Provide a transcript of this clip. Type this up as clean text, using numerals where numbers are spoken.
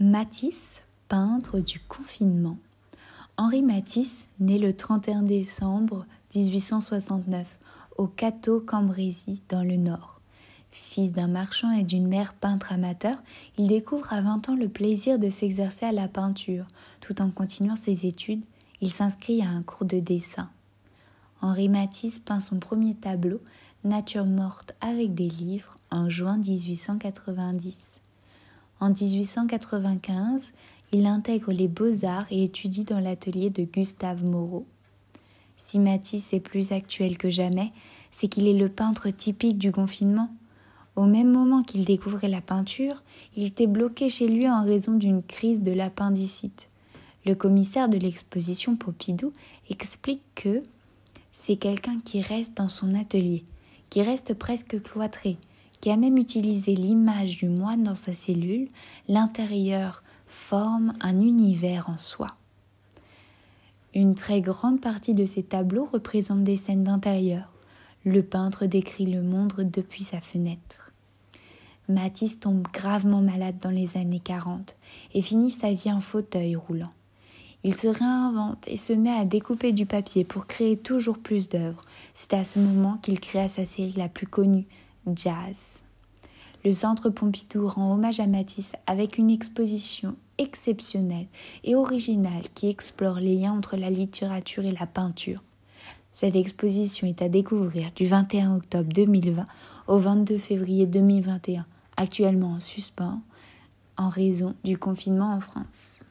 Matisse, peintre du confinement. Henri Matisse, né le 31 décembre 1869 au Cateau-Cambrésis dans le Nord. Fils d'un marchand et d'une mère peintre amateur, il découvre à 20 ans le plaisir de s'exercer à la peinture. Tout en continuant ses études, il s'inscrit à un cours de dessin. Henri Matisse peint son premier tableau, Nature morte avec des livres, en juin 1890. En 1895, il intègre les Beaux-Arts et étudie dans l'atelier de Gustave Moreau. Si Matisse est plus actuel que jamais, c'est qu'il est le peintre typique du confinement. Au même moment qu'il découvrait la peinture, il était bloqué chez lui en raison d'une crise de l'appendicite. Le commissaire de l'exposition Pompidou explique que c'est quelqu'un qui reste dans son atelier, qui reste presque cloîtré, qui a même utilisé l'image du moine dans sa cellule. L'intérieur forme un univers en soi. Une très grande partie de ces tableaux représente des scènes d'intérieur. Le peintre décrit le monde depuis sa fenêtre. Matisse tombe gravement malade dans les années 40 et finit sa vie en fauteuil roulant. Il se réinvente et se met à découper du papier pour créer toujours plus d'œuvres. C'est à ce moment qu'il créa sa série la plus connue, Jazz. Le Centre Pompidou rend hommage à Matisse avec une exposition exceptionnelle et originale qui explore les liens entre la littérature et la peinture. Cette exposition est à découvrir du 21 octobre 2020 au 22 février 2021, actuellement en suspens en raison du confinement en France.